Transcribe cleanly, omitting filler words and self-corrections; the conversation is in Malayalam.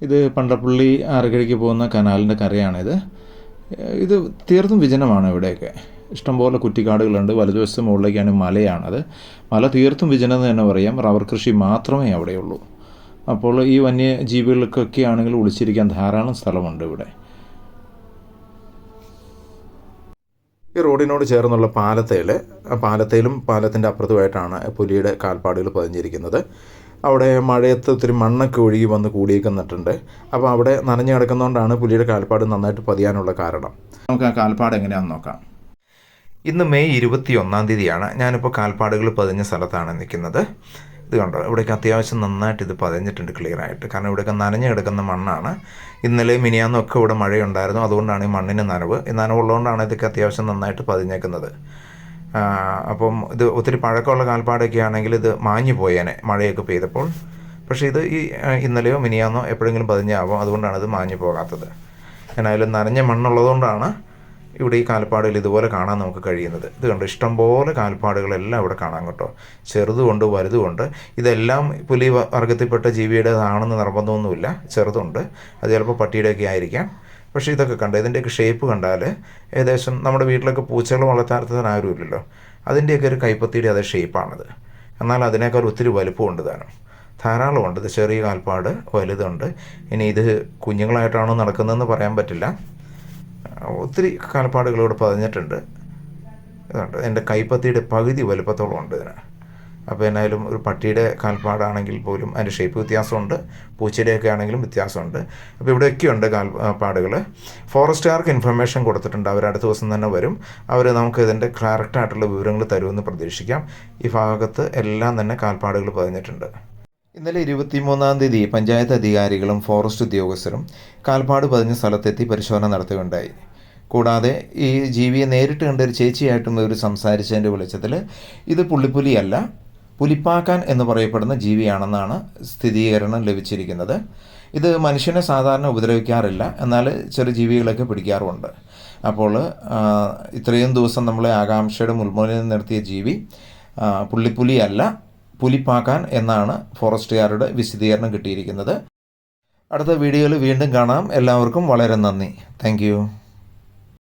ഇത് പണ്ടപ്പള്ളി ആറുകഴിക്ക് പോകുന്ന കനാലിൻ്റെ കരയാണിത്. ഇത് തീർത്തും വിജനമാണ് ഇവിടെയൊക്കെ. ഇഷ്ടംപോലെ കുറ്റിക്കാടുകളുണ്ട്. വലതുവശത്ത് മുകളിലേക്കാണ് മലയാണത്. മല തീർത്തും വിജനം എന്ന് തന്നെ പറയാം. റബ്ബർ കൃഷി മാത്രമേ അവിടെയുള്ളൂ. അപ്പോൾ ഈ വന്യജീവികൾക്കൊക്കെ ആണെങ്കിൽ ഒളിച്ചിരിക്കാൻ ധാരാളം സ്ഥലമുണ്ട് ഇവിടെ. ഈ റോഡിനോട് ചേർന്നുള്ള പാലത്തേലും പാലത്തിൻ്റെ അപ്പുറത്തുമായിട്ടാണ് പുലിയുടെ കാൽപ്പാടുകൾ പതിഞ്ഞിരിക്കുന്നത്. അവിടെ മഴയത്ത് ഒത്തിരി മണ്ണൊക്കെ ഒഴുകി വന്ന് കൂടിയൊക്കെ നിന്നിട്ടുണ്ട്. അപ്പോൾ അവിടെ നനഞ്ഞു കിടക്കുന്നതുകൊണ്ടാണ് പുലിയുടെ കാൽപ്പാട് നന്നായിട്ട് പതിയാനുള്ള കാരണം. നമുക്ക് ആ കാൽപ്പാട് എങ്ങനെയാണെന്ന് നോക്കാം. ഇന്ന് മെയ് 21-ാം തീയതിയാണ്. ഞാനിപ്പോൾ കാൽപ്പാടുകൾ പതിഞ്ഞ സ്ഥലത്താണ് നിൽക്കുന്നത്. ഇത് കണ്ടോ, ഇവിടേക്ക് അത്യാവശ്യം നന്നായിട്ട് ഇത് പതിഞ്ഞിട്ടുണ്ട് ക്ലിയറായിട്ട്. കാരണം ഇവിടെയൊക്കെ നനഞ്ഞു കിടക്കുന്ന മണ്ണാണ്. ഇന്നലെ മിനിയാന്നൊക്കെ ഇവിടെ മഴയുണ്ടായിരുന്നു. അതുകൊണ്ടാണ് ഈ മണ്ണിന് നനവ്. ഈ നനവുള്ളതുകൊണ്ടാണ് ഇതൊക്കെ അത്യാവശ്യം നന്നായിട്ട് പതിഞ്ഞേക്കുന്നത്. അപ്പം ഇത് ഒത്തിരി പഴക്കമുള്ള കാൽപ്പാടൊക്കെ ആണെങ്കിൽ ഇത് മാഞ്ഞു പോയേനെ മഴയൊക്കെ പെയ്തപ്പോൾ. പക്ഷേ ഇത് ഈ ഇന്നലെയോ മിനിയാന്നോ എപ്പോഴെങ്കിലും പതിഞ്ഞാവും. അതുകൊണ്ടാണ് ഇത് മാഞ്ഞു പോകാത്തത്. എന്നാലും നനഞ്ഞ മണ്ണുള്ളതുകൊണ്ടാണ് ഇവിടെ ഈ കാൽപ്പാടുകൾ ഇതുപോലെ കാണാൻ നമുക്ക് കഴിയുന്നത്. ഇത് കണ്ടോ, ഇഷ്ടംപോലെ കാൽപ്പാടുകളെല്ലാം ഇവിടെ കാണാൻ കേട്ടോ. ചെറുതുകൊണ്ട് വലുതുകൊണ്ട്. ഇതെല്ലാം പുലി വർഗത്തിൽപ്പെട്ട ജീവിയുടേതാണെന്ന് നിർബന്ധമൊന്നുമില്ല. ചെറുതുണ്ട്, അത് ചിലപ്പോൾ പട്ടിയുടെയൊക്കെ ആയിരിക്കാം. പക്ഷേ ഇതൊക്കെ കണ്ടോ, ഇതിൻ്റെയൊക്കെ ഷേപ്പ് കണ്ടാൽ ഏകദേശം നമ്മുടെ വീട്ടിലൊക്കെ പൂച്ചകൾ വളർത്താൻ ആരുമില്ലല്ലോ, അതിൻ്റെയൊക്കെ ഒരു കൈപ്പത്തിയുടെ അതേ ഷേപ്പാണിത്. എന്നാൽ അതിനേക്കാൾ ഒത്തിരി വലുപ്പമുണ്ട് താനും. ധാരാളമുണ്ട്. ഇത് ചെറിയ കാൽപ്പാട്, വലുതുണ്ട്. ഇനി ഇത് കുഞ്ഞുങ്ങളായിട്ടാണോ നടക്കുന്നതെന്ന് പറയാൻ പറ്റില്ല. ഒത്തിരി കാൽപ്പാടുകൾ ഇവിടെ പതിഞ്ഞിട്ടുണ്ട്. ഇതുണ്ട്, എൻ്റെ കൈപ്പത്തിയുടെ പകുതി വലുപ്പത്തോളം ഉണ്ട് ഇതിന്. അപ്പോൾ എന്നാലും ഒരു പട്ടിയുടെ കാൽപ്പാടാണെങ്കിൽ പോലും അതിൻ്റെ ഷേപ്പ് വ്യത്യാസമുണ്ട്. പൂച്ചയുടെയൊക്കെ ആണെങ്കിലും വ്യത്യാസമുണ്ട്. അപ്പോൾ ഇവിടെയൊക്കെയുണ്ട് കാൽപ്പാടുകൾ. ഫോറസ്റ്റുകാർക്ക് ഇൻഫർമേഷൻ കൊടുത്തിട്ടുണ്ട്. അവർ അടുത്ത ദിവസം തന്നെ വരും. അവർ നമുക്ക് ഇതിൻ്റെ കറക്റ്റായിട്ടുള്ള വിവരങ്ങൾ തരുമെന്ന് പ്രതീക്ഷിക്കാം. ഈ ഭാഗത്ത് എല്ലാം തന്നെ കാൽപ്പാടുകൾ പതിഞ്ഞിട്ടുണ്ട്. ഇന്നലെ 23-ാം തീയതി പഞ്ചായത്ത് അധികാരികളും ഫോറസ്റ്റ് ഉദ്യോഗസ്ഥരും കാൽപ്പാട് പതിഞ്ഞ സ്ഥലത്തെത്തി പരിശോധന നടത്തുകയുണ്ടായി. കൂടാതെ ഈ ജീവിയെ നേരിട്ട് കണ്ട ഒരു ചേച്ചിയായിട്ടും ഇവർ സംസാരിച്ചതിൻ്റെ വെളിച്ചത്തിൽ ഇത് പുള്ളിപ്പുലിയല്ല, പുലിപ്പാക്കാൻ എന്ന് പറയപ്പെടുന്ന ജീവിയാണെന്നാണ് സ്ഥിരീകരണം ലഭിച്ചിരിക്കുന്നത്. ഇത് മനുഷ്യനെ സാധാരണ ഉപദ്രവിക്കാറില്ല, എന്നാൽ ചെറു ജീവികളൊക്കെ പിടിക്കാറുമുണ്ട്. അപ്പോൾ ഇത്രയും ദിവസം നമ്മളെ ആകാംക്ഷയുടെ മുൾമുനയിൽ നിർത്തിയ ജീവി പുള്ളിപ്പുലിയല്ല, പുലിപ്പാക്കാൻ എന്നാണ് ഫോറസ്റ്റുകാരുടെ വിശദീകരണം കിട്ടിയിരിക്കുന്നത്. അടുത്ത വീഡിയോയിൽ വീണ്ടും കാണാം. എല്ലാവർക്കും വളരെ നന്ദി. താങ്ക്